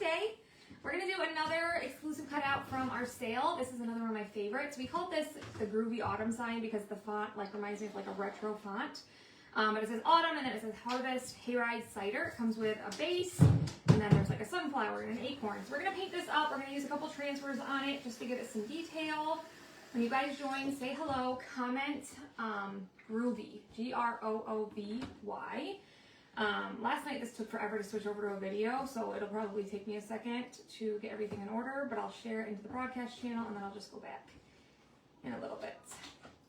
day. We're going to do another exclusive cutout from our sale. This is another one of my favorites. We called this the Groovy Autumn sign because the font like reminds me of like a retro font. But it says autumn and then it says harvest hayride cider. It comes with a base and then there's like a sunflower and an acorn. So we're going to paint this up. We're going to use a couple transfers on it just to give it some detail. When you guys join, say hello, comment Groovy, G-R-O-O-V-Y. Last night this took forever to switch over to a video, so it'll probably take me a second to get everything in order, but I'll share it into the broadcast channel and then I'll just go back in a little bit.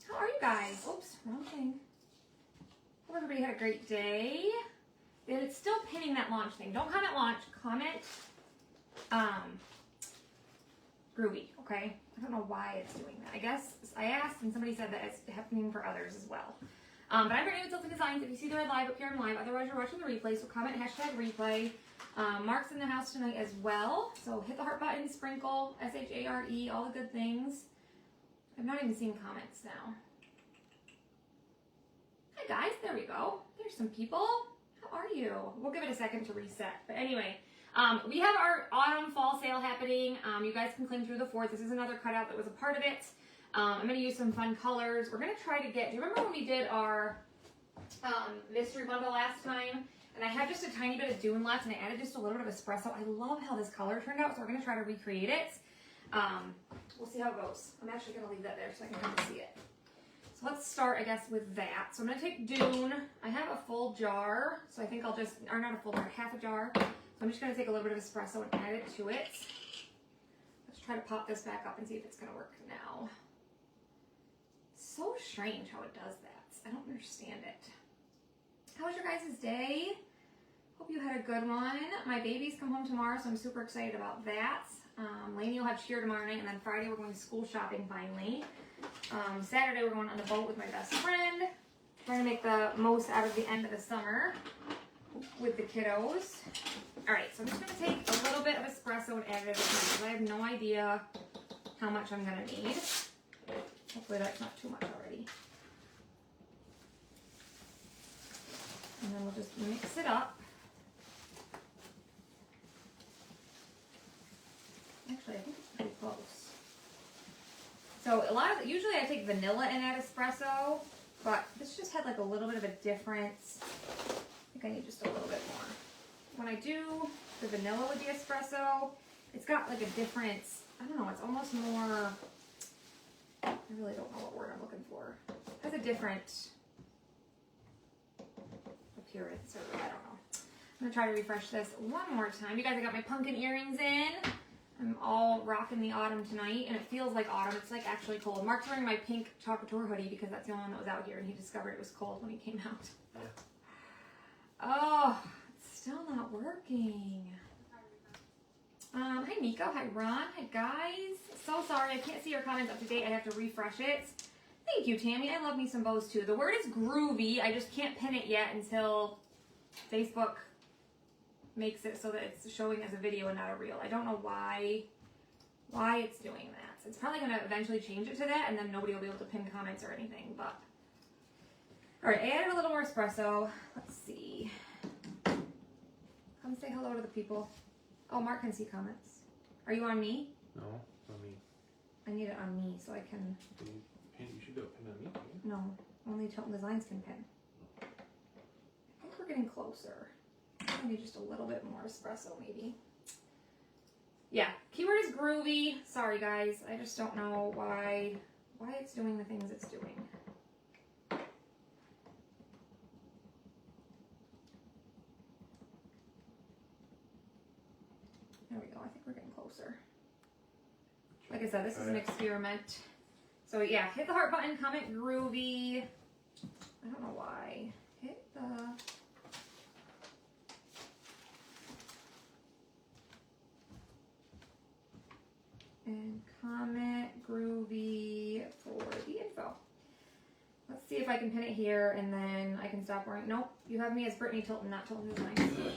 How are you guys? Oops, wrong thing. Hope everybody had a great day. It's still pinning that launch thing. Don't comment launch, comment Groovy, okay? I don't know why it's doing that. I guess I asked and somebody said that it's happening for others as well. But I'm Brittany with Tilted Designs. If you see the red live up here, I'm live. Otherwise, you're watching the replay, so comment hashtag replay. Mark's in the house tonight as well. So hit the heart button, sprinkle, S-H-A-R-E, all the good things. I'm not even seeing comments now. Hi guys, there we go. There's some people. How are you? We'll give it a second to reset. But anyway, we have our autumn fall sale happening. You guys can claim through the 4th. This is another cutout that was a part of it. I'm going to use some fun colors. We're going to try to get, do you remember when we did our mystery bundle last time? And I had just a tiny bit of Dune left and I added just a little bit of espresso. I love how this color turned out, so we're going to try to recreate it. We'll see how it goes. I'm actually going to leave that there so I can kind of see it. So let's start, I guess, with that. So I'm going to take Dune. I have a full jar, so I think I'll just, or not a full jar, half a jar. So I'm just going to take a little bit of espresso and add it to it. Let's try to pop this back up and see if it's going to work now. So strange how it does that. I don't understand it. How was your guys' day? Hope you had a good one. My babies come home tomorrow, so I'm super excited about that. Lainey will have cheer tomorrow night, and then Friday we're going school shopping finally. Saturday we're going on the boat with my best friend. Trying to make the most out of the end of the summer with the kiddos. All right, so I'm just going to take a little bit of espresso and add it because I have no idea how much I'm going to need. Hopefully that's not too much already. And then we'll just mix it up. Actually, I think it's pretty close. So usually I take vanilla in at espresso, but this just had like a little bit of a difference. I think I need just a little bit more. When I do the vanilla with the espresso, it's got like a different, I don't know, it's almost more, I really don't know what word I'm looking for. It has a different appearance, or I don't know. I'm gonna try to refresh this one more time. You guys, I got my pumpkin earrings in. I'm all rocking the autumn tonight, and it feels like autumn. It's like actually cold. Mark's wearing my pink chocolate hoodie because that's the only one that was out here, and he discovered it was cold when he came out. Yeah. Oh, it's still not working. Hi Nico, hi Ron, hi guys. So sorry, I can't see your comments up to date. I have to refresh it. Thank you, Tammy. I love me some bows too. The word is groovy. I just can't pin it yet until Facebook makes it so that it's showing as a video and not a reel. I don't know why it's doing that. It's probably going to eventually change it to that, and then nobody will be able to pin comments or anything. But all right, I added a little more espresso. Let's see. Come say hello to the people. Oh, Mark can see comments. Are you on me? No, on me. I need it on me so I can. You should do a pin on me. No, only Tilton Designs can pin. I think we're getting closer. I need just a little bit more espresso, maybe. Yeah, keyword is groovy. Sorry, guys. I just don't know why it's doing the things it's doing. There we go. I think we're getting closer. Like I said, this is an experiment. So yeah, hit the heart button, comment groovy. I don't know why. Hit the... And comment groovy for the info. Let's see if I can pin it here and then I can stop wearing. Nope, you have me as Brittany Tilton, not Tilton Designs.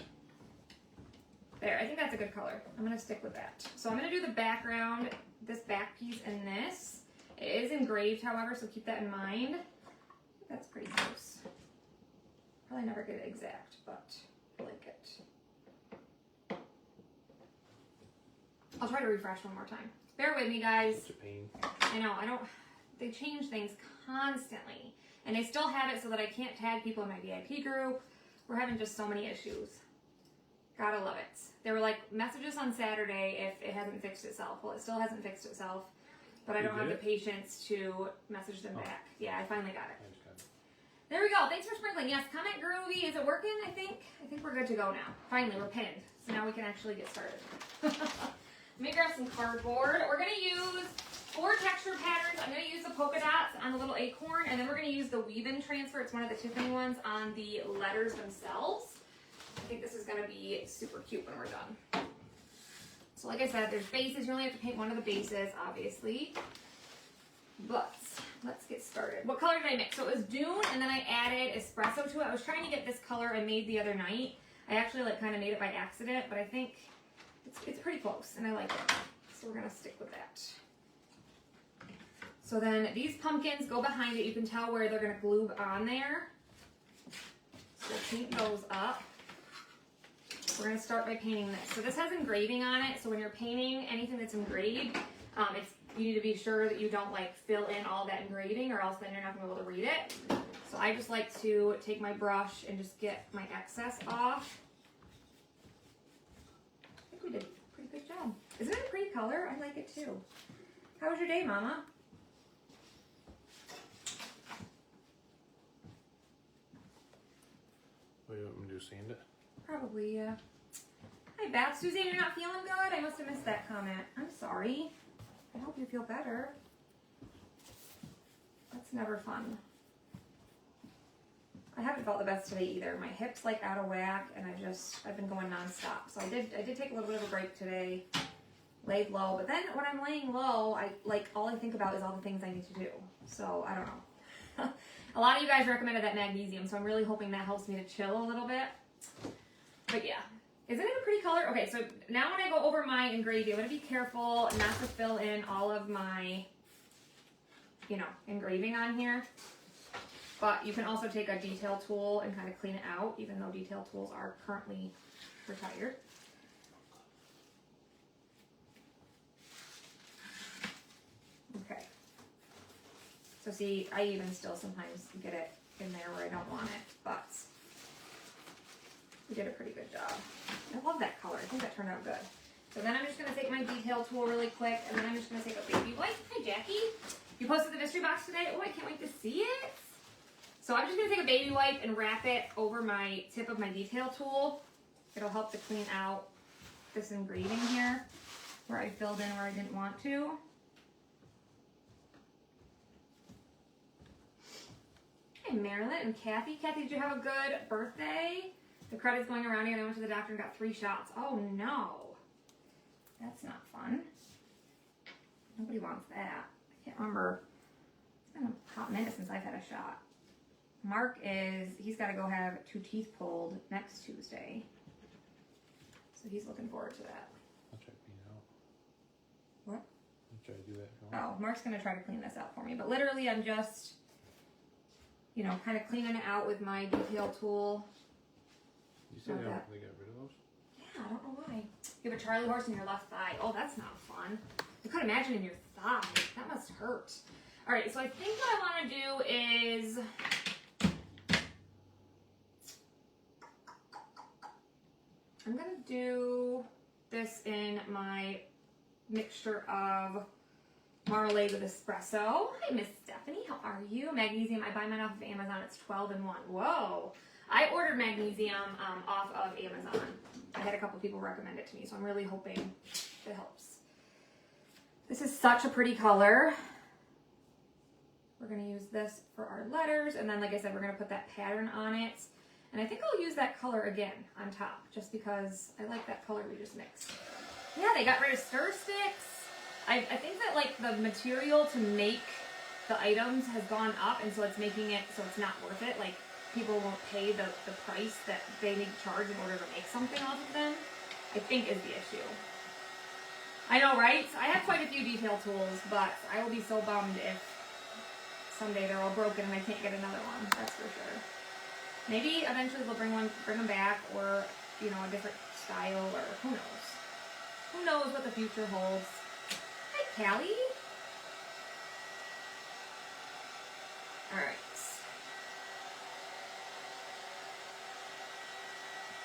There, I think that's a good color. I'm going to stick with that. So I'm going to do the background, this back piece and this. It is engraved, however, so keep that in mind. That's pretty close. Probably never get it exact, but I like it. I'll try to refresh one more time. Bear with me, guys. Such a pain. I know, they change things constantly. And they still have it so that I can't tag people in my VIP group. We're having just so many issues. Gotta love it. They were like, messages on Saturday if it hasn't fixed itself. Well, it still hasn't fixed itself. But I don't have the patience to message them back. Yeah, I finally got it. I just got it. There we go. Thanks for sprinkling. Yes, comment Groovy. Is it working? I think we're good to go now. Finally, we're pinned. So now we can actually get started. Let me grab some cardboard. We're going to use 4 texture patterns. I'm going to use the polka dots on the little acorn, and then we're going to use the weave-in transfer. It's one of the Tiffany ones on the letters themselves. I think this is going to be super cute when we're done. So like I said, there's bases. You only have to paint one of the bases, obviously. But let's get started. What color did I mix? So it was Dune, and then I added espresso to it. I was trying to get this color I made the other night. I actually like kind of made it by accident, but I think it's pretty close, and I like it. So we're going to stick with that. So then these pumpkins go behind it. You can tell where they're going to glue on there. So paint those up. We're going to start by painting this. So this has engraving on it. So when you're painting anything that's engraved, you need to be sure that you don't like fill in all that engraving, or else then you're not going to be able to read it. So I just like to take my brush and just get my excess off. I think we did a pretty good job. Isn't it a pretty color? I like it too. How was your day, Mama? What do you want me to do, sand it? Probably, yeah. Hi, Beth. Suzanne, you're not feeling good? I must have missed that comment. I'm sorry. I hope you feel better. That's never fun. I haven't felt the best today either. My hip's like out of whack, and I've been going nonstop. So I did take a little bit of a break today, laid low. But then when I'm laying low, all I think about is all the things I need to do. So I don't know. A lot of you guys recommended that magnesium, so I'm really hoping that helps me to chill a little bit. But yeah, isn't it a pretty color? Okay, so now when I go over my engraving, I'm going to be careful not to fill in all of my, engraving on here. But you can also take a detail tool and kind of clean it out, even though detail tools are currently retired. Okay. So see, I even still sometimes get it in there where I don't want it, but we did a pretty good job. I love that color. I think that turned out good. So then I'm just going to take my detail tool really quick, and then I'm just going to take a baby wipe. Hi, Jackie. You posted the mystery box today? Oh, I can't wait to see it. So I'm just going to take a baby wipe and wrap it over my tip of my detail tool. It'll help to clean out this engraving here where I filled in where I didn't want to. Hey, Marilyn and Kathy. Kathy, did you have a good birthday? The credit's going around here, and I went to the doctor and got 3 shots. Oh, no. That's not fun. Nobody wants that. I can't remember. It's been a hot minute since I've had a shot. Mark he's got to go have 2 teeth pulled next Tuesday. So he's looking forward to that. I'll try to clean it out. What? I'll try to do that if you want. Oh, Mark's going to try to clean this out for me. But literally, I'm just, kind of cleaning it out with my detail tool. You said they got rid of those? Yeah, I don't know why. You have a Charlie horse in your left thigh. Oh, that's not fun. I couldn't imagine in your thigh. That must hurt. All right, so I think what I want to do is... I'm going to do this in my mixture of marmalade with espresso. Hi, Miss Stephanie. How are you? Magnesium. I buy mine off of Amazon. It's 12 in 1. Whoa. I ordered magnesium off of Amazon. I had a couple people recommend it to me, so I'm really hoping it helps. This is such a pretty color. We're going to use this for our letters, and then, like I said, we're going to put that pattern on it. And I think I'll use that color again on top, just because I like that color we just mixed. Yeah, they got rid of stir sticks. I think that, like, the material to make the items has gone up, and so it's making it so it's not worth it. Like, people won't pay the price that they need to charge in order to make something off of them, I think is the issue. I know, right? I have quite a few detail tools, but I will be so bummed if someday they're all broken and I can't get another one. That's for sure. Maybe eventually they'll bring them back, or, a different style, or who knows. Who knows what the future holds? Hi, Callie. All right.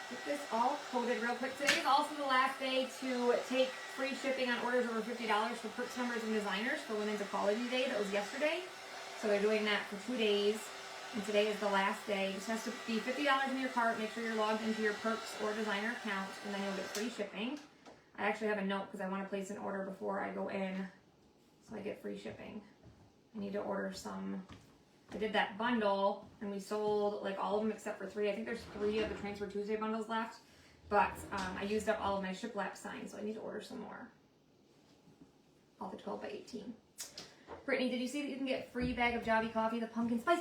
Get this all coated real quick. Today is also the last day to take free shipping on orders over $50 for Perks members and designers for Women's Equality Day. That was yesterday. So they're doing that for 2 days. And today is the last day. It just has to be $50 in your cart. Make sure you're logged into your Perks or designer account, and then you'll get free shipping. I actually have a note because I want to place an order before I go in so I get free shipping. I need to order some. I did that bundle, and we sold like all of them except for 3. I think there's 3 of the Transfer Tuesday bundles left, but I used up all of my shiplap signs, so I need to order some more. All the 12 by 18. Brittany, did you see that you can get free bag of Jobby coffee, the pumpkin spice?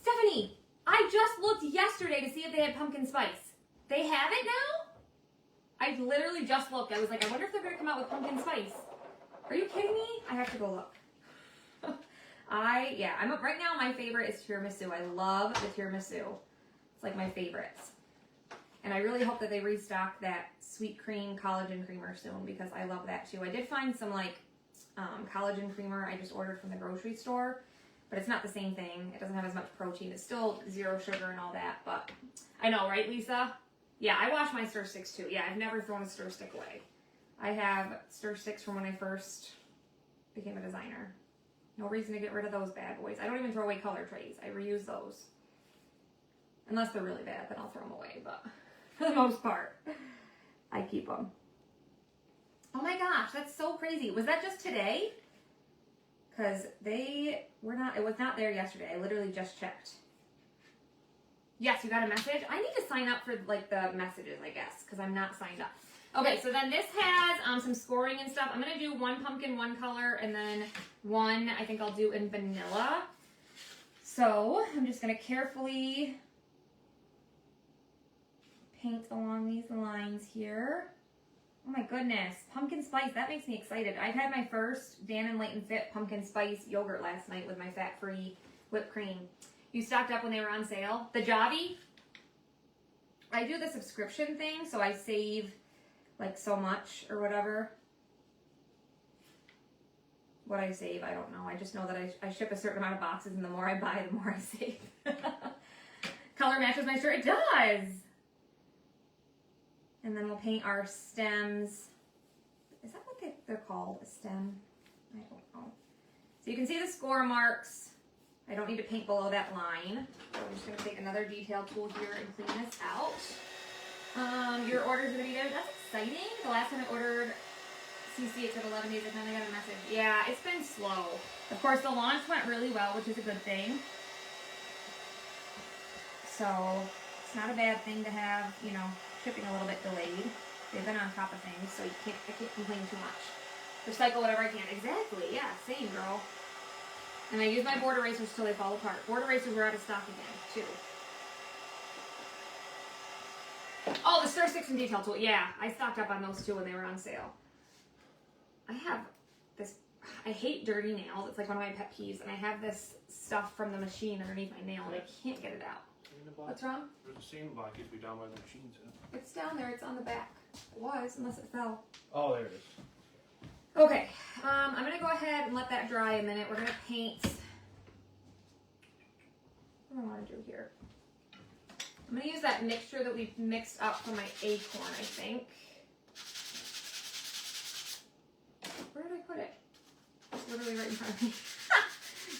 Stephanie, I just looked yesterday to see if they had pumpkin spice. They have it now? I literally just looked. I was like, I wonder if they're going to come out with pumpkin spice. Are you kidding me? I have to go look. I'm up right now. My favorite is tiramisu. I love the tiramisu. It's like my favorites. And I really hope that they restock that sweet cream collagen creamer soon because I love that too. I did find some like collagen creamer I just ordered from the grocery store, but it's not the same thing. It doesn't have as much protein. It's still 0 sugar and all that, but I know, right, Lisa? Yeah, I wash my stir sticks too. Yeah, I've never thrown a stir stick away. I have stir sticks from when I first became a designer. No reason to get rid of those bad boys. I don't even throw away color trays. I reuse those. Unless they're really bad, then I'll throw them away. But for the most part, I keep them. Oh my gosh, that's so crazy. Was that just today? Because it was not there yesterday. I literally just checked. Yes, you got a message? I need to sign up for like the messages, I guess, because I'm not signed up. Okay, so then this has some scoring and stuff. I'm going to do 1 pumpkin, 1 color, and then 1 I think I'll do in vanilla. So I'm just going to carefully paint along these lines here. Oh my goodness, pumpkin spice, that makes me excited. I've had my first Dan & Layton Fit pumpkin spice yogurt last night with my fat-free whipped cream. You stocked up when they were on sale. The Jobby, I do the subscription thing, so I save like so much or whatever. What I save, I don't know. I just know that I ship a certain amount of boxes, and the more I buy, the more I save. Color matches my shirt. It does! And then we'll paint our stems. Is that what they're called? A stem? I don't know. So you can see the score marks. I don't need to paint below that line. So I'm just going to take another detail tool here and clean this out. Your order's going to be there. That's exciting. The last time I ordered CC, it took 11 days. I finally got a message. Yeah, it's been slow. Of course, the launch went really well, which is a good thing. So it's not a bad thing to have, you know, shipping a little bit delayed. They've been on top of things, so I can't complain too much. Recycle whatever I can. Exactly. Yeah, same, girl. And I use my board erasers till they fall apart. Board erasers were out of stock again, too. Oh, the stir sticks and detail tool. Yeah, I stocked up on those too when they were on sale. I have this, I hate dirty nails. It's like one of my pet peeves. And I have this stuff from the machine underneath my nail and I can't get it out. What's wrong? There's a sanding block used to be down by the machines. It's down there. It's on the back. It was, unless it fell. Oh, there it is. Okay, I'm going to go ahead and let that dry a minute. We're going to paint. What do I want to do here? I'm going to use that mixture that we mixed up for my acorn, I think. Where did I put it? It's literally right in front of me.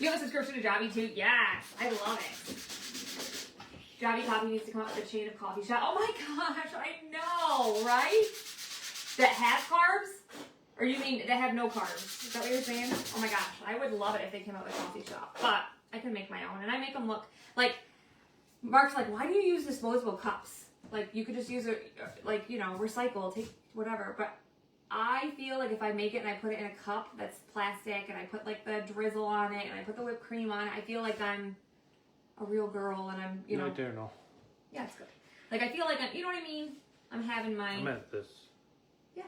You have a subscription to Jobby too? Yes, I love it. Jobby Coffee needs to come up with a chain of coffee shop. Oh my gosh, I know, right? That has carbs? Or you mean that have no carbs? Is that what you're saying? Oh my gosh, I would love it if they came out with a coffee shop. But I can make my own, and I make them look like, Mark's like, why do you use disposable cups? Like, you could just use it, like, you know, recycle, take whatever. But I feel like if I make it and I put it in a cup that's plastic, and I put, like, the drizzle on it, and I put the whipped cream on it, I feel like I'm a real girl, and I'm, you know. Right there, no. Yeah, it's good. Like, I feel like I'm, you know what I mean? I'm having my. I meant this. Yeah.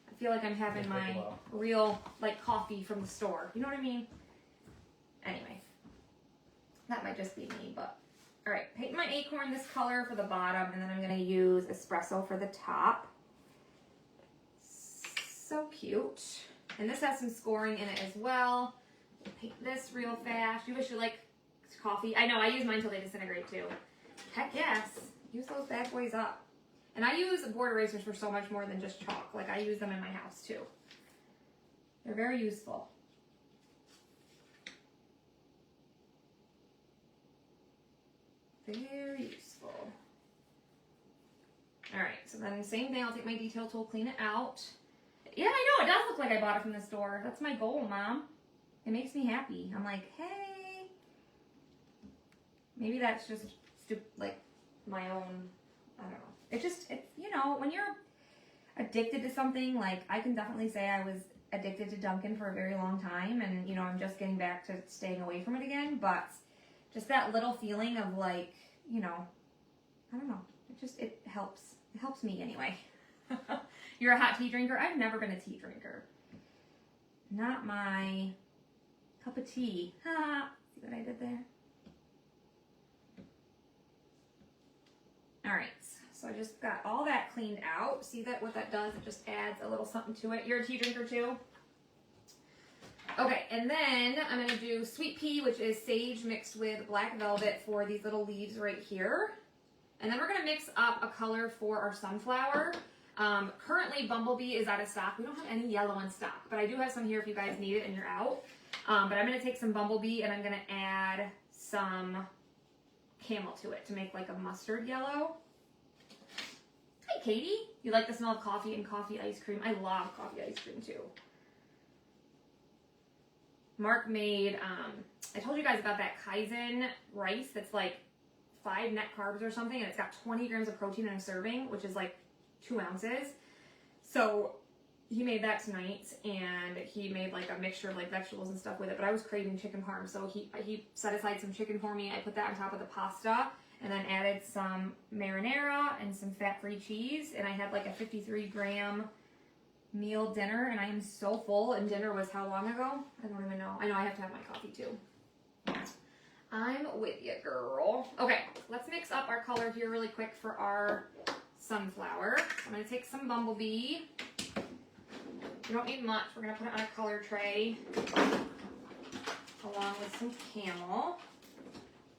I feel like I'm having my real, like, coffee from the store. You know what I mean? Anyway. That might just be me, but. Alright, paint my acorn this color for the bottom, and then I'm going to use espresso for the top. So cute. And this has some scoring in it as well. Paint this real fast. You wish you like coffee. I know, I use mine till they disintegrate too. Heck yes. Use those bad boys up. And I use board erasers for so much more than just chalk. Like I use them in my house too. They're very useful. Very useful. Alright, so then same thing, I'll take my detail tool, clean it out. Yeah, I know, it does look like I bought it from the store. That's my goal, Mom. It makes me happy. I'm like, hey. Maybe that's just like my own, I don't know. It just, you know, when you're addicted to something, like I can definitely say I was addicted to Dunkin' for a very long time, and you know, I'm just getting back to staying away from it again, but just that little feeling of like, you know, I don't know, it helps. It helps me anyway. You're a hot tea drinker? I've never been a tea drinker. Not my cup of tea. Ha! See what I did there? All right, so I just got all that cleaned out. See that what that does? It just adds a little something to it. You're a tea drinker too? Okay, and then I'm gonna do sweet pea, which is sage mixed with black velvet for these little leaves right here. And then we're gonna mix up a color for our sunflower. Currently Bumblebee is out of stock. We don't have any yellow in stock, but I do have some here if you guys need it and you're out. But I'm gonna take some Bumblebee and I'm gonna add some Camel to it to make like a mustard yellow. Hi Katie, you like the smell of coffee and coffee ice cream? I love coffee ice cream too. Mark made, I told you guys about that Kaizen rice that's like 5 net carbs or something, and it's got 20 grams of protein in a serving, which is like 2 ounces. So he made that tonight, and he made like a mixture of like vegetables and stuff with it, but I was craving chicken parm, so he set aside some chicken for me. I put that on top of the pasta, and then added some marinara and some fat-free cheese, and I had like a 53-gram meal dinner, and I am so full, and dinner was how long ago? I don't even know. I know I have to have my coffee too. I'm with you, girl. Okay, let's mix up our color here really quick for our sunflower. So I'm going to take some Bumblebee. You don't need much. We're going to put it on a color tray along with some Camel.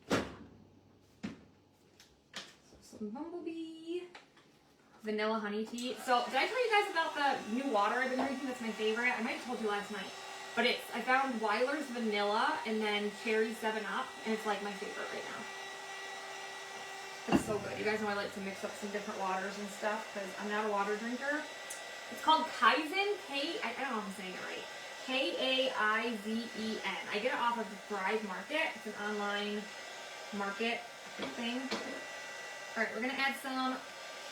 So some Bumblebee. Vanilla honey tea. So did I tell you guys about the new water I've been drinking that's my favorite? I might have told you last night. But I found Weiler's Vanilla and then Cherry 7-Up, and it's like my favorite right now. It's so good. You guys know I like to mix up some different waters and stuff because I'm not a water drinker. It's called Kaizen, I don't know if I'm saying it right. Kaizen. I get it off of the Thrive Market. It's an online market thing. All right, we're going to add some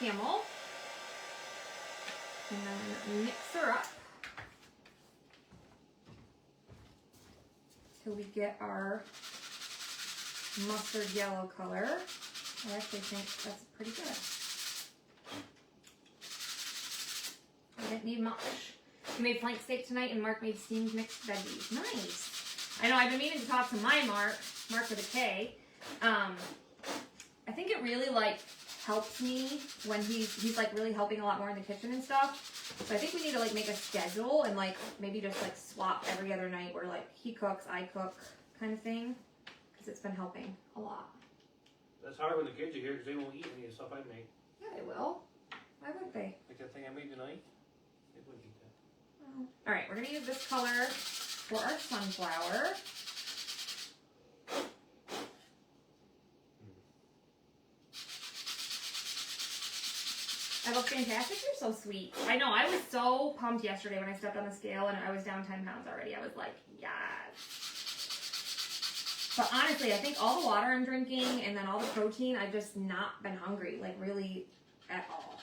Camel. And then mix her up. Till we get our mustard yellow color. I actually think that's pretty good. I didn't need much. We made flank steak tonight, and Mark made steamed mixed veggies. Nice. I know, I've been meaning to talk to my Mark with a K. I think it really like helps me when he's like really helping a lot more in the kitchen and stuff. So I think we need to like make a schedule and like maybe just like swap every other night where like he cooks, I cook kind of thing, because it's been helping a lot. That's hard when the kids are here because they won't eat any of the stuff I make. Yeah, they will. Why wouldn't they? Like that thing I made tonight, they wouldn't eat that. Oh. All right, we're gonna use this color for our sunflower. I look fantastic. You're so sweet. I know. I was so pumped yesterday when I stepped on the scale and I was down 10 pounds already. I was like, yes. But honestly, I think all the water I'm drinking and then all the protein, I've just not been hungry, like really at all.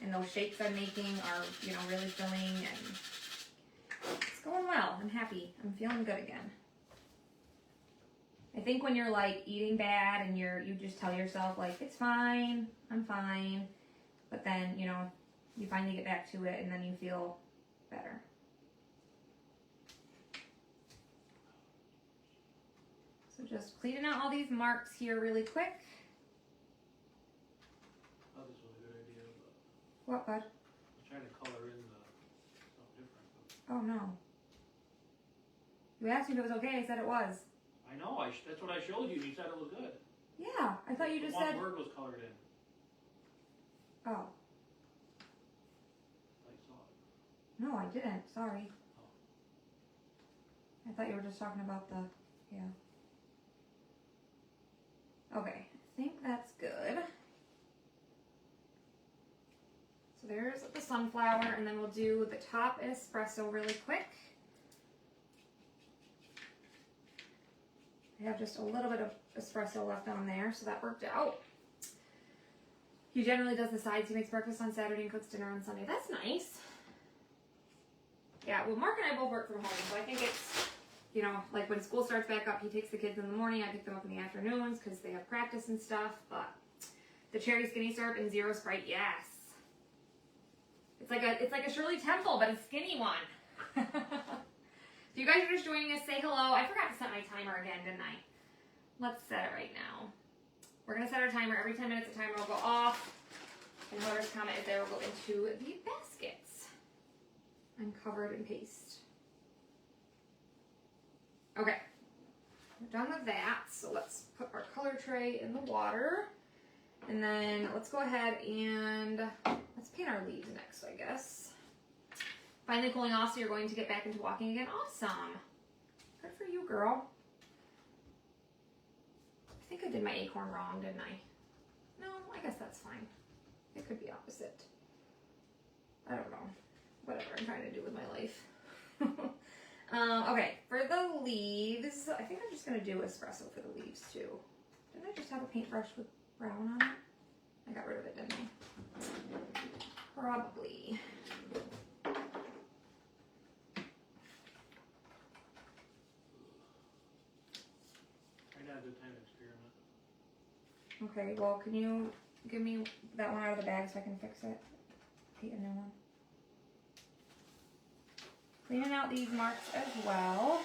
And those shakes I'm making are, you know, really filling, and it's going well. I'm happy. I'm feeling good again. I think when you're like eating bad and you just tell yourself like, it's fine, I'm fine. But then, you know, you finally get back to it and then you feel better. So just cleaning out all these marks here really quick. Oh, this was a good idea. What, bud? I was trying to color in the Oh no. You asked me if it was okay, I said it was. I know, that's what I showed you, and you said it was good. Yeah, I thought you just said... One word was colored in. Oh. I saw it. No, I didn't. Sorry. Oh. I thought you were just talking about the... Yeah. Okay, I think that's good. So there's the sunflower, and then we'll do the top espresso really quick. I have just a little bit of espresso left on there, so that worked out. He generally does the sides. He makes breakfast on Saturday and cooks dinner on Sunday. That's nice. Yeah, well, Mark and I both work from home, so I think it's, you know, like when school starts back up, he takes the kids in the morning, I pick them up in the afternoons because they have practice and stuff, but the cherry skinny syrup and zero Sprite, yes. It's like a Shirley Temple, but a skinny one. If you guys are just joining us, say hello. I forgot to set my timer again, didn't I? Let's set it right now. We're going to set our timer. Every 10 minutes, the timer will go off. And whoever's comment is there will go into the baskets. I'm covered in paste. Okay. We're done with that. So let's put our color tray in the water. And then let's go ahead and let's paint our leaves next, I guess. Finally cooling off, so you're going to get back into walking again. Awesome. Good for you, girl. I think I did my acorn wrong, didn't I? No, I guess that's fine. It could be opposite. I don't know. Whatever I'm trying to do with my life. Okay, for the leaves, I think I'm just going to do espresso for the leaves, too. Didn't I just have a paintbrush with brown on it? I got rid of it, didn't I? Probably. Good time to experiment. Okay, well, can you give me that one out of the bag so I can fix it? Paint a new one. Cleaning out these marks as well.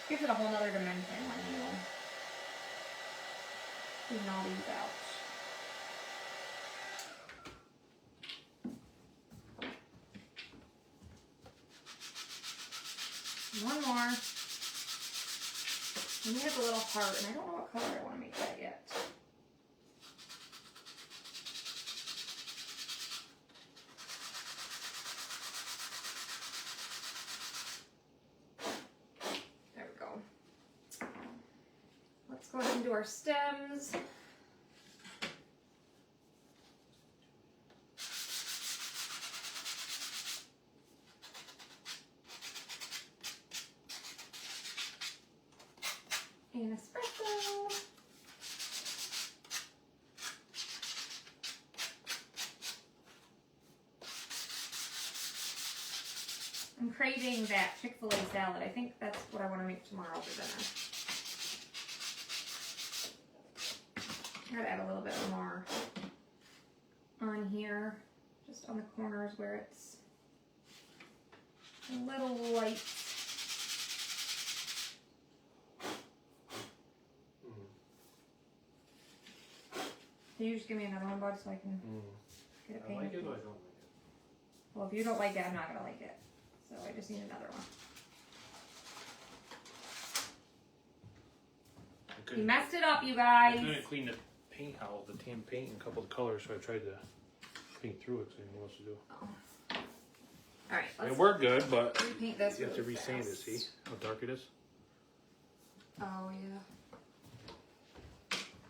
Gives it a whole nother dimension when you clean all these out. One more. And we have a little heart, and I don't know what color I want to make that yet. There we go. Let's go ahead and do our stems. And espresso. I'm craving that Chick-fil-A salad. I think that's what I want to make tomorrow for dinner. I gotta add a little bit more on here, just on the corners where it's a little light. Can you just give me another one, bud, so I can get it I painted? like it or I don't like it? Well, if you don't like it, I'm not going to like it. So I just need another one. You messed it up, you I guys. couldn't clean the paint out, the tan paint, and a couple of colors, so I tried to paint through it, so I didn't know what else to do. Oh. All right, let's It worked good, but repaint this. you have to really resand it, fast. see how dark it is? Oh, yeah.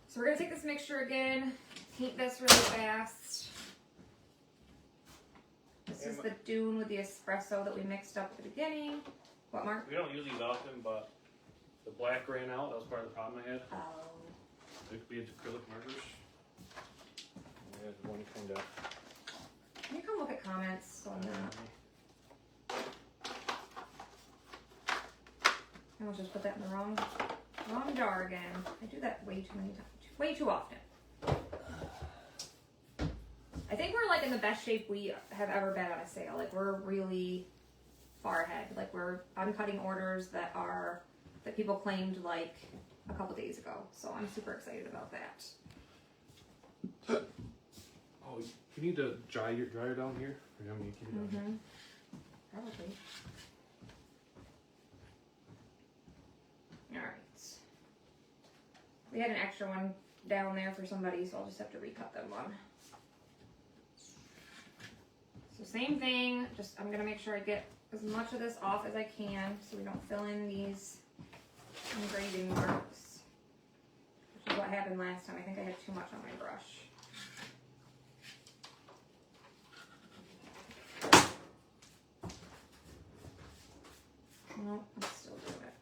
So we're going to take this mixture again, paint this really fast. This is the Dune with the espresso that we mixed up at the beginning. What, Mark? We don't use these often, but the black ran out. That was part of the problem I had. Oh. It could be acrylic markers. I had one kind of. Can you come look at comments so I'm not... I almost just put that in the wrong jar again. I do that way too many times. Way too often. I think we're like in the best shape we have ever been on a sale. Like we're really far ahead. Like I'm cutting orders that people claimed like a couple days ago. So I'm super excited about that. Oh, you need to dry your dryer down here? Or you want me to keep it down here? Probably. Alright. We had an extra one down there for somebody, so I'll just have to recut them one. So same thing, just I'm gonna make sure I get as much of this off as I can so we don't fill in these engraving marks. Which is what happened last time. I think I had too much on my brush. No, I'm still doing it.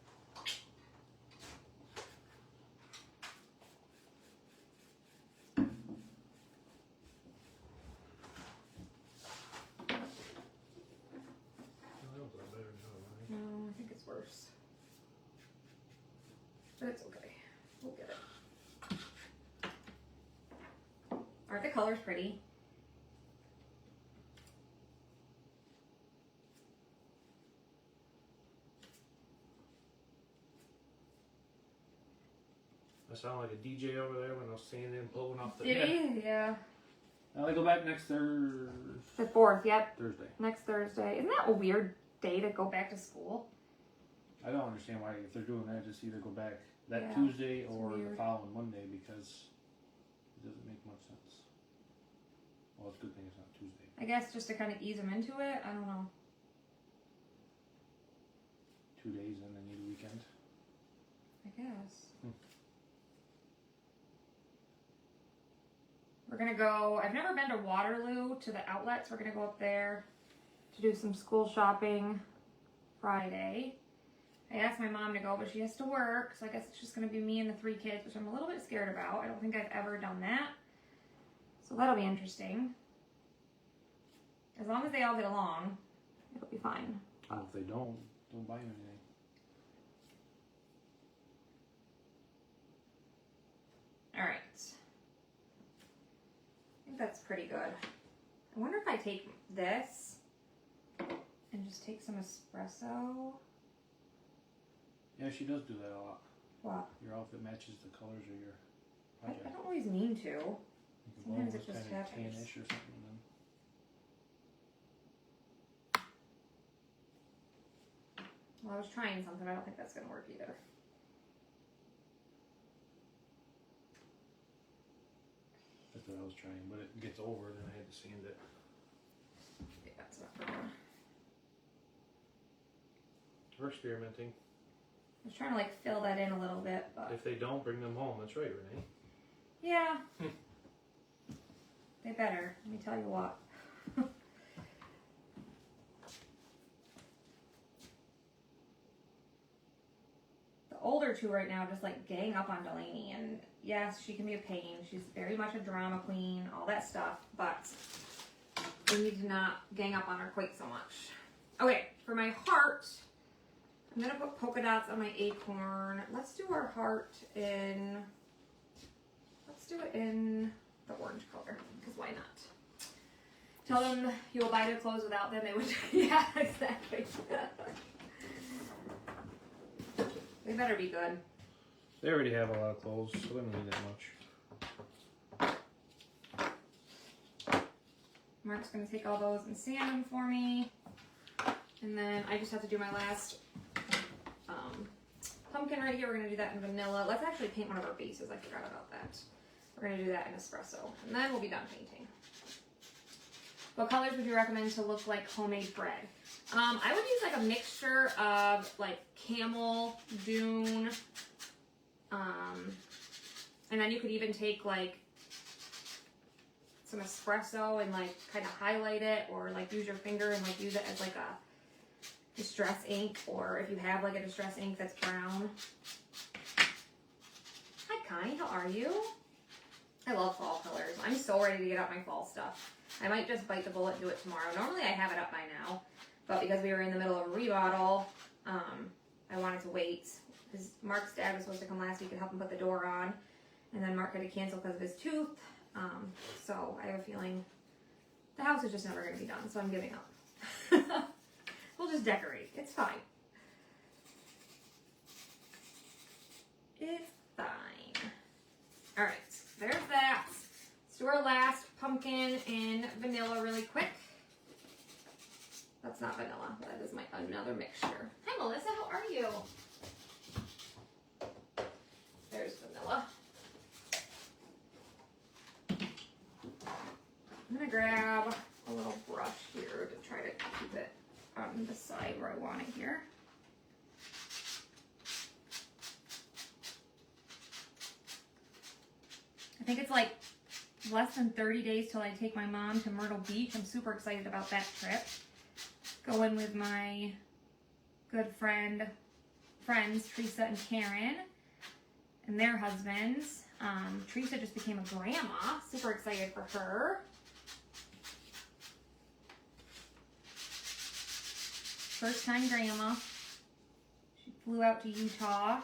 That was a lot better job, right? No, I think it's worse. But it's okay. We'll get it. Aren't the colors pretty? I sound like a DJ over there when I was singing and blowing off the. Did he? Yeah. Now they go back next The 4th, yep. Thursday. Next Thursday. Isn't that a weird day to go back to school? I don't understand why if they're doing that, just either go back that Yeah, Tuesday or the weird. following Monday because it doesn't make much sense. Well, it's a good thing it's not Tuesday. I guess just to kind of ease them into it. I don't know. 2 days and then you do weekend. I guess. We're gonna go, I've never been to Waterloo to the outlets. We're gonna go up there to do some school shopping Friday. I asked my mom to go, but she has to work, so I guess it's just gonna be me and the 3 kids, which I'm a little bit scared about. I don't think I've ever done that. So that'll be interesting. As long as they all get along, it'll be fine. Well, if they don't buy them anything. Alright. I think that's pretty good. I wonder if I take this and just take some espresso. Yeah, she does do that a lot. What? Your outfit matches the colors of your I project. don't always mean to. You can Sometimes blow it just kinda happens. tannish or something. Then. Well, I was trying something. I don't think that's going to work either. That's what I was trying, but it gets over, then I had to sand it. Yeah, that's not for one. We're experimenting. I was trying to like fill that in a little bit, but If they don't, bring them home. That's right, Renee. yeah. They better. Let me tell you what. The older two right now just like gang up on Delaney, and yes, she can be a pain. She's very much a drama queen, all that stuff, but we need to not gang up on her quite so much. Okay, for my heart, I'm gonna put polka dots on my acorn. Let's do our heart in, let's do it in the orange color, because why not? Tell them you will buy their clothes without them, they would, yeah, exactly. They better be good. They already have a lot of clothes, so they don't need that much. Mark's gonna take all those and sand them for me. And then I just have to do my last pumpkin right here. We're gonna do that in vanilla. Let's actually paint one of our bases. I forgot about that. We're gonna do that in espresso. And then we'll be done painting. What colors would you recommend to look like homemade bread? I would use like a mixture of like camel, dune, and then you could even take like some espresso and like kind of highlight it, or like use your finger and like use it as like a distress ink, or if you have like a distress ink that's brown. Hi Connie, how are you? I love fall colors. I'm so ready to get out my fall stuff. I might just bite the bullet and do it tomorrow. Normally I have it up by now, but because we were in the middle of a remodel, I wanted to wait. Because Mark's dad was supposed to come last week and help him put the door on, and then Mark had to cancel because of his tooth. So I have a feeling the house is just never going to be done, so I'm giving up. We'll just decorate. It's fine. It's fine. Alright, there's that. Let's do our pumpkin and vanilla really quick. That's not vanilla. That is my another mixture. Hi, Melissa. How are you? There's vanilla. I'm going to grab a little brush here to try to keep it on the side where I want it here. I think it's like less than 30 days till I take my mom to Myrtle Beach. I'm super excited about that trip. Going with my good friends, Teresa and Karen, and their husbands. Teresa just became a grandma. Super excited for her. First time grandma. She flew out to Utah.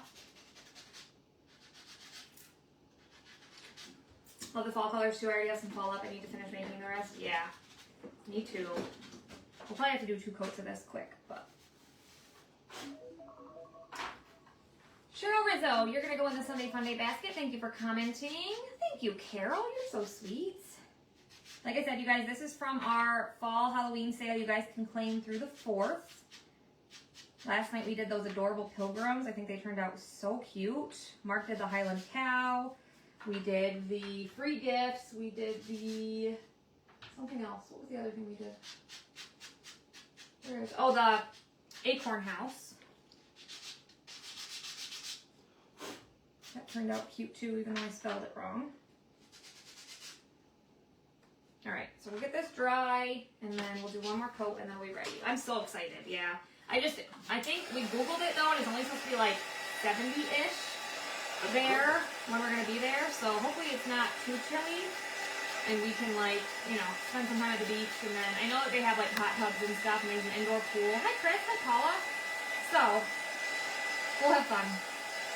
Love the fall colors too. I already have some fall up. I need to finish making the rest. Yeah, me too. We'll probably have to do 2 coats of this quick, but. Cheryl Rizzo, you're going to go in the Sunday Funday basket. Thank you for commenting. Thank you, Carol. You're so sweet. Like I said, you guys, this is from our fall Halloween sale. You guys can claim through the 4th. Last night we did those adorable pilgrims. I think they turned out so cute. Mark did the Highland Cow. We did the free gifts. We did the something else. What was the other thing we did? Where is, oh, the acorn house. That turned out cute too, even though I spelled it wrong. All right, so we'll get this dry, and then we'll do one more coat, and then we'll be ready. I'm so excited, yeah. I think we Googled it though, and it's only supposed to be like 70-ish there when we're gonna be there. So hopefully it's not too chilly, and we can like, you know, spend some time at the beach. And then I know that they have like hot tubs and stuff, and there's an indoor pool. Hi Chris, hi Paula. So we'll have fun.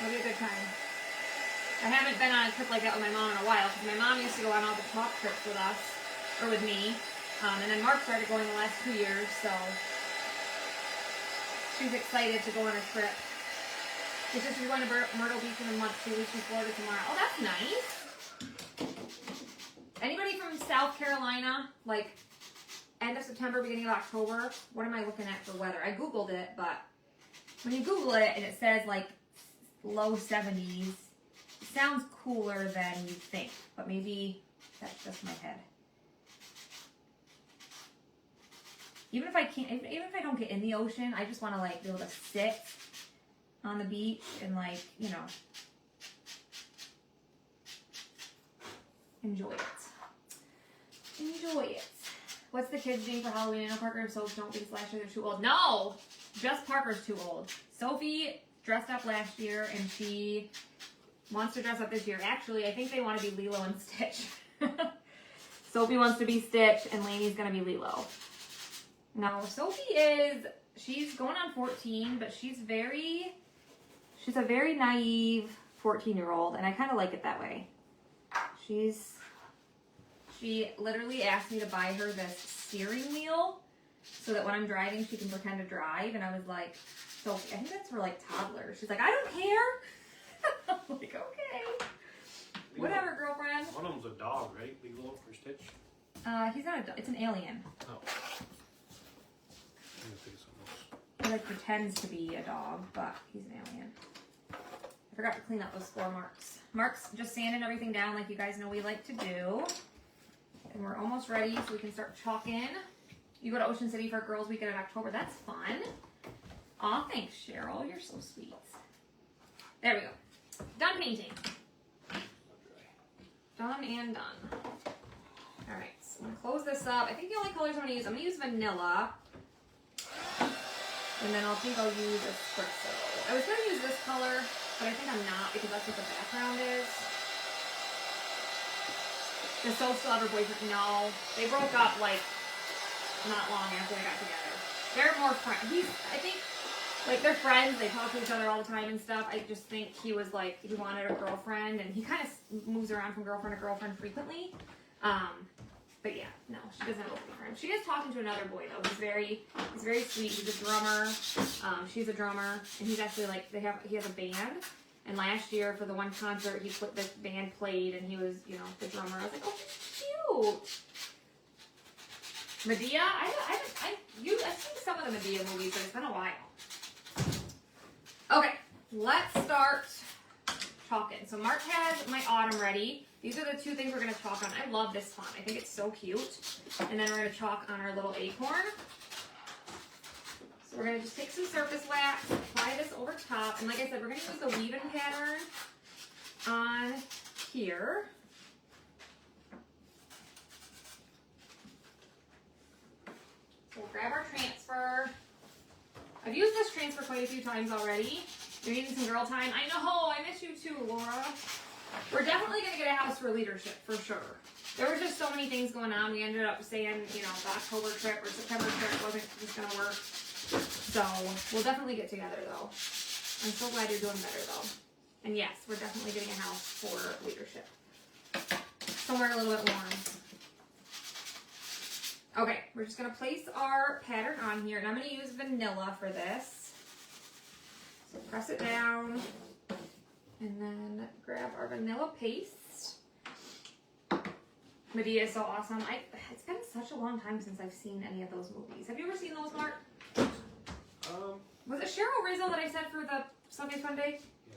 It'll be a good time. I haven't been on a trip like that with my mom in a while, because my mom used to go on all the top trips with us, or with me. And then Mark started going the last 2 years, so she's excited to go on a trip. She says she's going to Myrtle Beach in a month. She leaves from Florida tomorrow. Oh, that's nice. Anybody from South Carolina, like end of September, beginning of October? What am I looking at for weather? I Googled it, but when you Google it and it says like low 70s, it sounds cooler than you think, but maybe that's just my head. Even if I don't get in the ocean, I just want to like be able to sit on the beach and like, you know, enjoy it. Enjoy it. What's the kids doing for Halloween? I know Parker and Sophie don't because last year they're too old. No! Just Parker's too old. Sophie dressed up last year and she wants to dress up this year. Actually, I think they want to be Lilo and Stitch. Sophie wants to be Stitch and Lainey's going to be Lilo. No, Sophie she's going on 14, but she's a very naive 14-year-old, and I kind of like it that way. She literally asked me to buy her this steering wheel so that when I'm driving, she can pretend to drive, and I was like, Sophie, I think that's for like toddlers. She's like, I don't care. I'm like, okay. Whatever, girlfriend. One of them's a dog, right? Lilo for Stitch? He's not a dog. It's an alien. Oh. He like pretends to be a dog, but he's an alien. I forgot to clean up those floor marks. Mark's just sanding everything down like you guys know we like to do. And we're almost ready so we can start chalking. You go to Ocean City for Girls Weekend in October. That's fun. Aw, thanks, Cheryl. You're so sweet. There we go. Done painting. Done and done. Alright, so I'm going to close this up. I think the only colors I'm going to use vanilla. And then I'll use a spritzer. I was going to use this color, but I think I'm not because that's what the background is. Does Sophie still have her boyfriend? No. They broke up like not long after they got together. They're more friends. I think, like, they're friends. They talk to each other all the time and stuff. I just think he was like, he wanted a girlfriend, and he kind of moves around from girlfriend to girlfriend frequently. But yeah, no, she doesn't have a boyfriend. She is talking to another boy though. He's very sweet. He's a drummer. She's a drummer, and he's actually like he has a band. And last year for the one concert, this band played and he was, you know, the drummer. I was like, oh, cute. Medea, I've seen some of the Medea movies, but it's been a while. Okay, let's start chalking. So Mark has my autumn ready. These are the two things we're going to chalk on. I love this font. I think it's so cute. And then we're going to chalk on our little acorn. So we're going to just take some surface wax, apply this over top. And like I said, we're going to use the weave-in pattern on here. So we'll grab our transfer. I've used this transfer quite a few times already. You're needing some girl time. I know, I miss you too, Laura. We're definitely going to get a house for leadership, for sure. There were just so many things going on. We ended up saying, you know, the October trip or September trip wasn't just going to work. So we'll definitely get together, though. I'm so glad you're doing better, though. And yes, we're definitely getting a house for leadership. Somewhere a little bit warm. Okay, we're just going to place our pattern on here. And I'm going to use vanilla for this. So press it down. And then grab our vanilla paste. Medea is so awesome. It's been such a long time since I've seen any of those movies. Have you ever seen those, Mark? Was it Cheryl Rizzo that I said for the Sunday Fun Day? Yeah.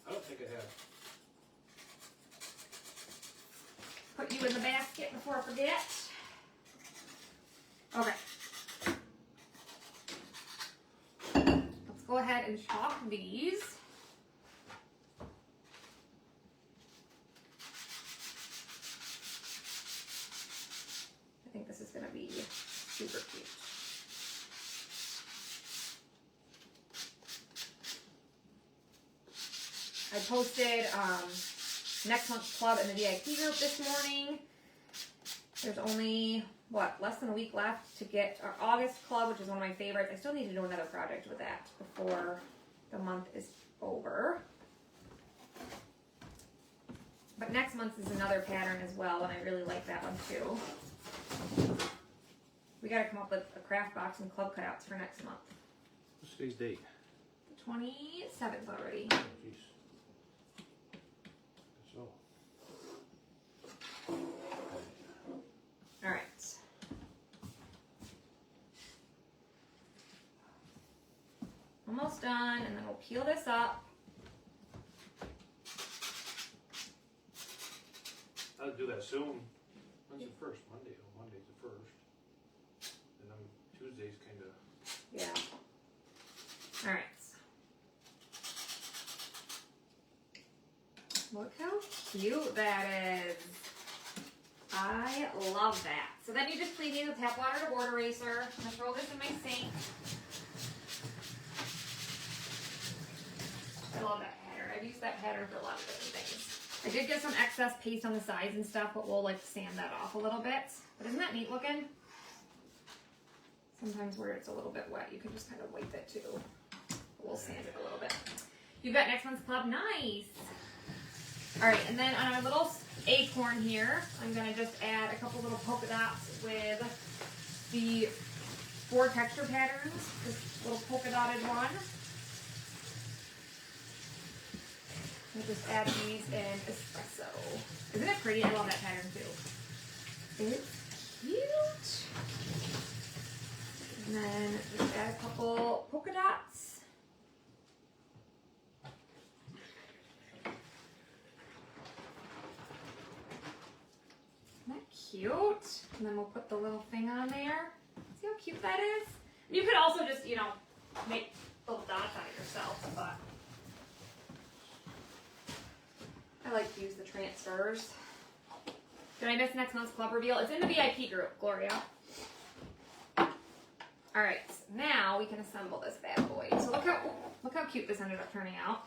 I don't think I have. Put you in the basket before I forget. Okay. Let's go ahead and chalk these. I think this is going to be super cute. I posted next month's club in the VIP group this morning. There's only, less than a week left to get our August club, which is one of my favorites. I still need to do another project with that before the month is over. But next month is another pattern as well, and I really like that one too. We got to come up with a craft box and club cutouts for next month. What's today's date? The 27th already. Oh, jeez. So. All right. Almost done, and then we'll peel this up. I'll do that soon. When's the first? Monday. Oh, Monday's the first. And then Tuesday's kind of. Yeah. All right. Look how cute that is. I love that. So then you just clean these with tap water to board eraser. I'm gonna throw this in my sink. I love that pattern. I've used that pattern for a lot of different things. I did get some excess paste on the sides and stuff, but we'll like sand that off a little bit. But isn't that neat looking? Sometimes where it's a little bit wet, you can just kind of wipe it too. We'll sand it a little bit. You've got next month's club. Nice. All right, and then on our little acorn here, I'm gonna just add a couple little polka dots with the 4 texture patterns. This little polka dotted one. I'll just add these in espresso. Isn't it pretty? I love that pattern too. It's cute. And then just add a couple polka dots. Isn't that cute? And then we'll put the little thing on there. See how cute that is? You could also just, you know, make little dots on it yourself, but I like to use the transfers. Did I miss next month's club reveal? It's in the VIP group, Gloria. All right, now we can assemble this bad boy. So look how cute this ended up turning out.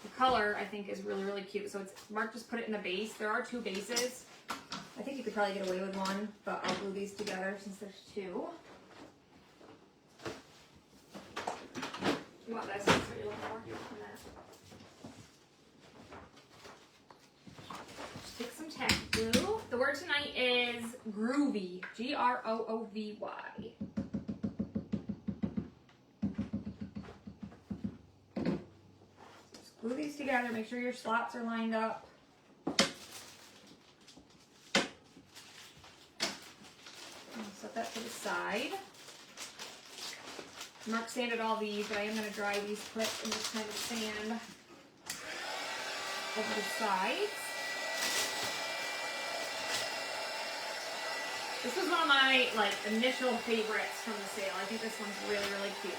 The color, I think, is really, really cute. So it's Mark just put it in a base. There are 2 bases. I think you could probably get away with one, but I'll glue these together since there's 2. You want this? That's what you're looking for? Yep. Just take some tack glue. The word tonight is groovy. Groovy. Just glue these together. Make sure your slots are lined up. Set that to the side. Mark sanded all these, but I am going to dry these quick and just kind of sand over the sides. This was one of my initial favorites from the sale. I think this one's really, really cute.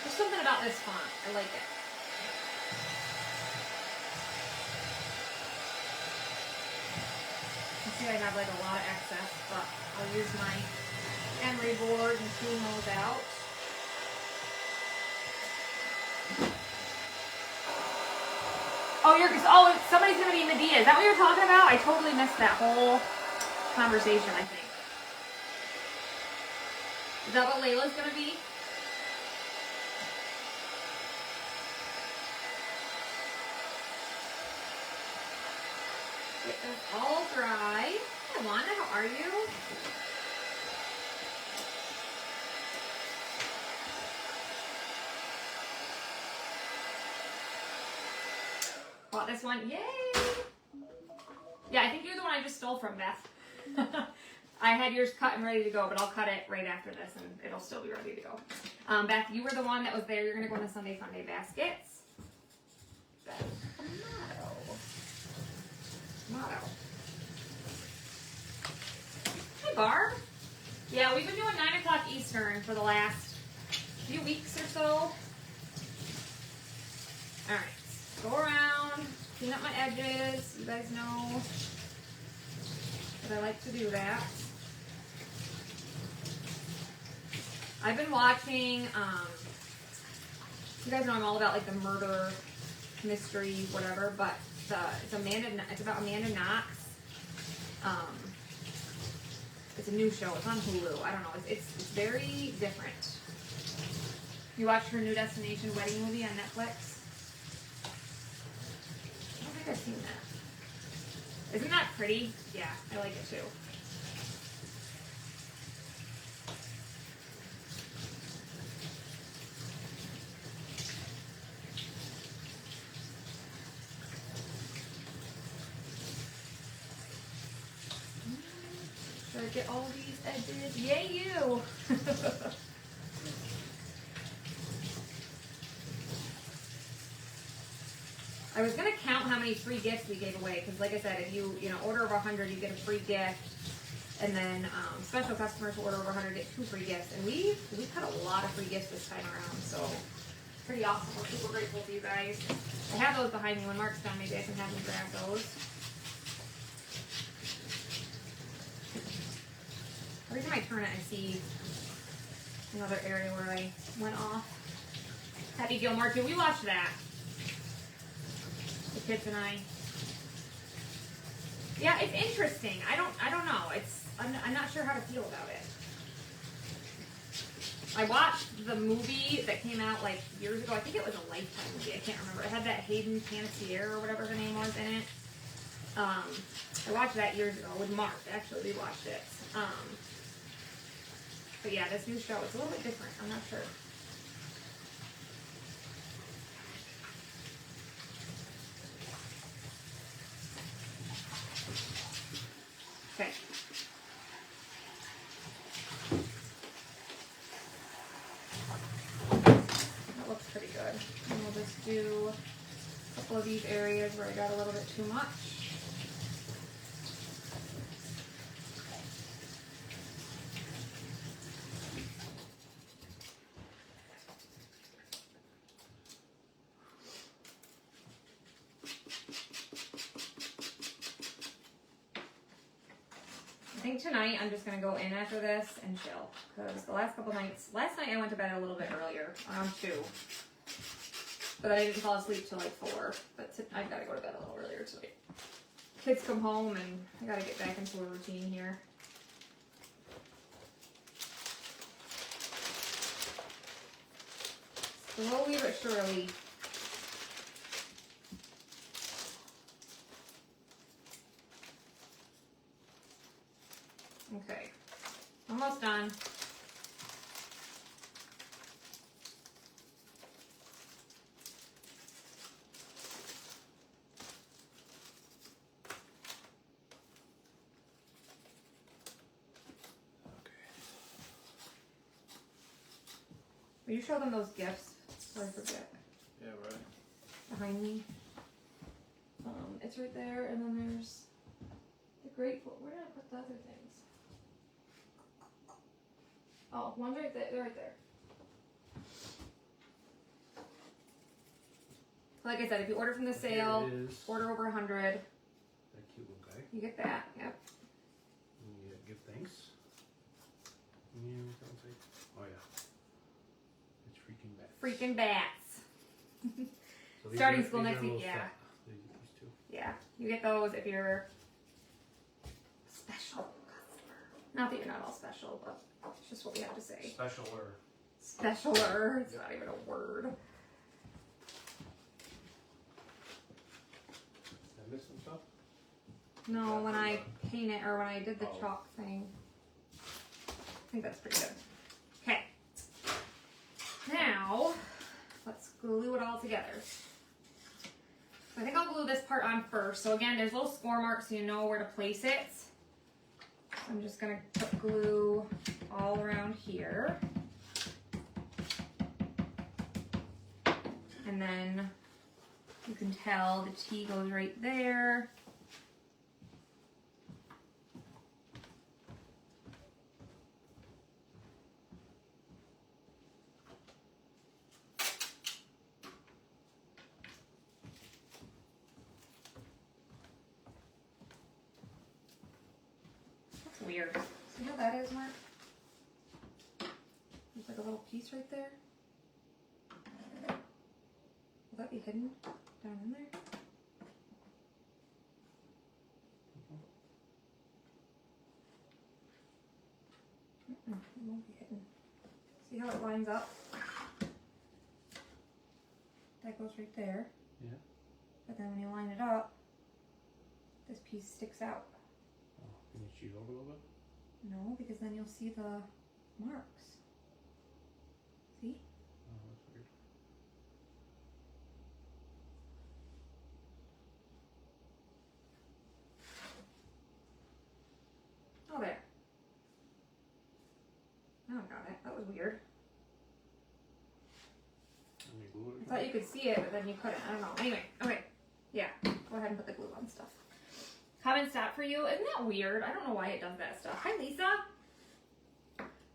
There's something about this font. I like it. You see I have a lot of excess, but I'll use my emery board and clean those out. Oh, somebody's gonna be Medea. Is that what you're talking about? I totally missed that whole conversation, I think. Is that what Layla's gonna be? Get this all dry. Hi, Wanda, how are you? Bought this one. Yay! Yeah, I think you're the one I just stole from, Beth. I had yours cut and ready to go, but I'll cut it right after this and it'll still be ready to go. Beth, you were the one that was there. You're going to go in the Sunday Funday baskets. Beth. Motto. Hi, Barb. Yeah, we've been doing 9 o'clock Eastern for the last few weeks or so. Alright. Go around, clean up my edges. You guys know that I like to do that. I've been watching, you guys know I'm all about the murder, mystery, whatever, but it's about Amanda Knox. It's a new show. It's on Hulu. I don't know. It's very different. You watched her New Destination wedding movie on Netflix? I've seen that. Isn't that pretty? Yeah, I like it too. Should I get all these edges? Yay, you! I was going to count how many free gifts we gave away, because like I said, if you order over 100, you get a free gift. And then special customers who order over 100 get 2 free gifts. And we got a lot of free gifts this time around, so pretty awesome. We're super grateful to you guys. I have those behind me. When Mark's done, maybe I can have him grab those. Every time I turn it, I see another area where I went off. Happy Gilmore, too. We watched that. The kids and I. Yeah, it's interesting. I don't know. I'm not sure how to feel about it. I watched the movie that came out years ago. I think it was a Lifetime movie. I can't remember. It had that Hayden Panettiere or whatever her name was in it. I watched that years ago with Mark. Actually, we watched it. But yeah, this new show, it's a little bit different. I'm not sure. Okay. That looks pretty good. And we'll just do a couple of these areas where I got a little bit too much. I think tonight I'm just going to go in after this and chill, because the last couple nights, last night I went to bed a little bit earlier, around 2, but I didn't fall asleep till 4, but I've got to go to bed a little earlier tonight. Kids come home and I got to get back into a routine here. Slowly but surely. Okay, almost done. Will you show them those gifts? Or I forget. Yeah, right. Behind me. It's right there, and then there's the grateful. Where did I put the other things? Oh, one's right there. They're right there. Like I said, if you order from the sale, order over 100. That cute little guy. You get that. Yep. And you give thanks. Yeah, sounds like. Oh yeah. It's freaking bats. Freaking bats. So these Starting are- school these next are week, little yeah. fat. These two. Yeah, you get those if you're special customer. Not that you're not all special, but it's just what we have to say. Special or. Specialer. It's not even a word. Did I miss some stuff? No, when I paint it or when I did the Oh. chalk thing. I think that's pretty good. Okay. Now, let's glue it all together. I think I'll glue this part on first. So again, there's little score marks so you know where to place it. I'm just gonna put glue all around here. And then you can tell the T goes right there. That's weird. See how that is, Mark? There's like a little piece right there. Will that be hidden down in there? It won't be hidden. See how it lines up? That goes right there. Yeah. But then when you line it up, this piece sticks out. Oh, can you cheat over a little bit? No, because then you'll see the marks. See? Oh, that's weird. Oh, there. Now I got it. That was weird. Let me glue it. I thought you could see it, but then you couldn't. I don't know. Anyway, okay. Yeah, go ahead and put the glue on stuff. Comment stop for you. Isn't that weird? I don't know why it does that stuff. Hi, Lisa.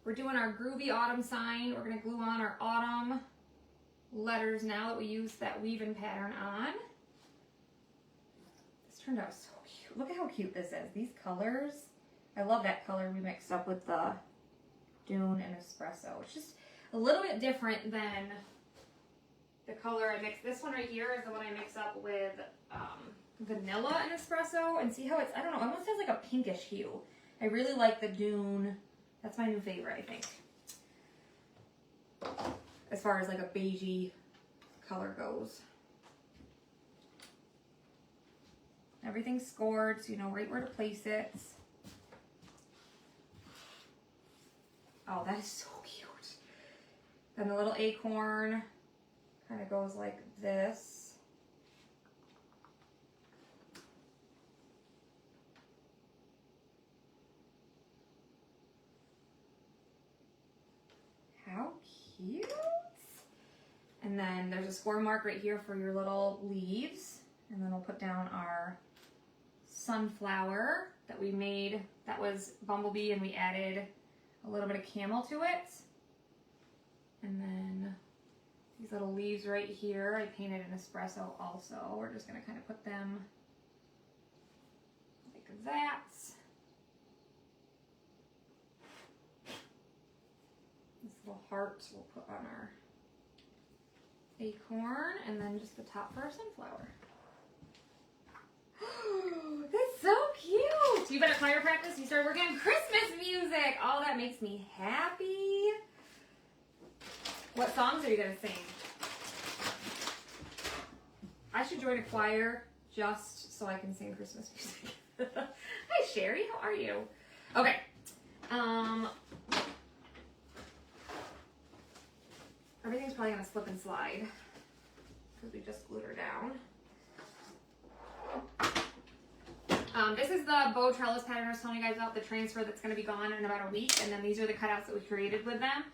We're doing our Groovy Autumn sign. We're going to glue on our autumn letters now that we use that weave-in pattern on. This turned out so cute. Look at how cute this is. These colors. I love that color we mixed up with the Dune and Espresso. It's just a little bit different than the color I mixed. This one right here is the one I mix up with vanilla and espresso. And see how it's, I don't know, it almost has like a pinkish hue. I really like the Dune. That's my new favorite, I think. As far as like a beigey color goes. Everything's scored, so you know right where to place it. Oh, that is so cute. Then the little acorn kind of goes like this. How cute. And then there's a score mark right here for your little leaves. And then we'll put down our sunflower that we made. That was bumblebee, and we added a little bit of camel to it. And then these little leaves right here, I painted an espresso also. We're just gonna kind of put them like that. This little heart we'll put on our acorn, and then just the top for our sunflower. That's so cute! You've been at choir practice, you started working on Christmas music! Oh, that makes me happy. What songs are you gonna sing? I should join a choir just so I can sing Christmas music. Hi Sherry, how are you? Okay. Everything's probably gonna slip and slide because we just glued her down. This is the bow trellis pattern I was telling you guys about, the transfer that's going to be gone in about a week, and then these are the cutouts that we created with them.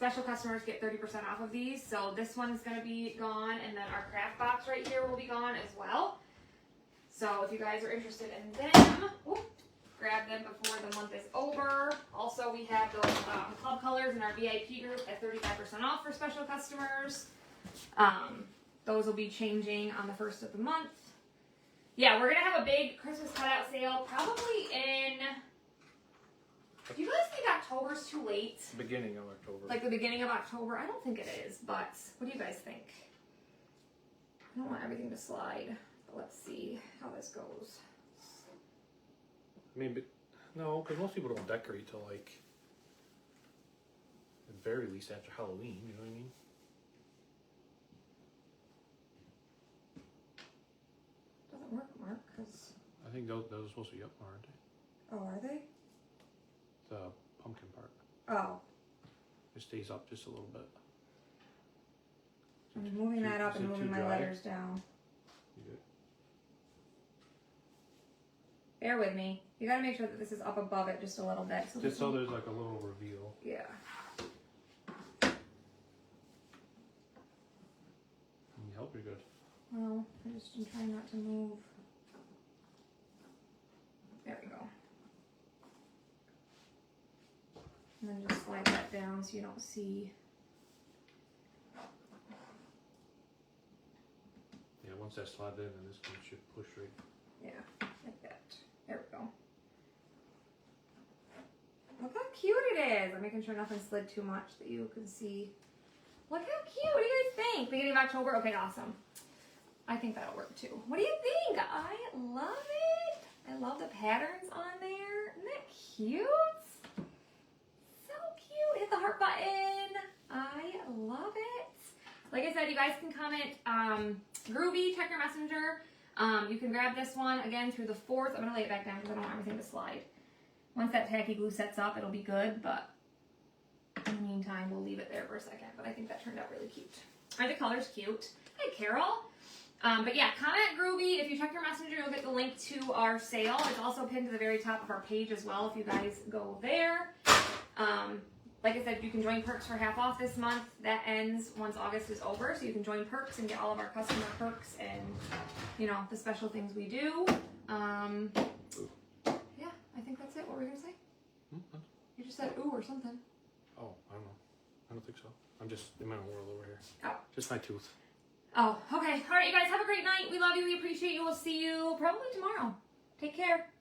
special customers get 30% off of these. So this one's going to be gone, and then our craft box right here will be gone as well. So if you guys are interested in them, grab them before the month is over. Also, we have those club colors in our VIP group at 35% off for special customers. Those will be changing on the 1st of the month. Yeah, we're going to have a big Christmas cutout sale probably in... Do you guys think October's too late? Beginning of October. Like the beginning of October? I don't think it is, but what do you guys think? I don't want everything to slide, but let's see how this goes. I mean, but no, because most people don't decorate till like at the very least after Halloween. You know what I mean? Doesn't work, Mark, because... I think those are supposed to be up more, aren't they? Oh, are they? The pumpkin part. Oh. It stays up just a little bit. I'm moving that up Is and it moving too my dry? letters down. You good? Bear with me. You gotta make sure that this is up above it just a little bit. So Just so there's like a little reveal. Yeah. Can you help? You're good. Well, I just am trying not to move. There we go. And then just slide that down so you don't see. Yeah, once that slides in, then this one should push right. Yeah, like that. There we go. Look how cute it is. I'm making sure nothing slid too much that you can see. Look how cute. What do you guys think? Beginning of October? Okay, awesome. I think that'll work too. What do you think? I love it. I love the patterns on there. Isn't that cute? So cute. Hit the heart button. I love it. Like I said, you guys can comment Groovy, check your messenger. You can grab this one again through the 4th. I'm going to lay it back down because I don't want everything to slide. Once that tacky glue sets up, it'll be good, but in the meantime, we'll leave it there for a second. But I think that turned out really cute. Are the colors cute? Hi, Carol. But yeah, comment Groovy. If you check your messenger, you'll get the link to our sale. It's also pinned to the very top of our page as well if you guys go there. Like I said, you can join Perks for half off this month. That ends once August is over, so you can join Perks and get all of our customer perks and, you know, the special things we do. Yeah, I think that's it. What were you going to say? You just said ooh or something. Oh, I don't know. I don't think so. I'm just in my own world over here. Oh. Just my tooth. Oh, okay. All right, you guys, have a great night. We love you. We appreciate you. We'll see you probably tomorrow. Take care.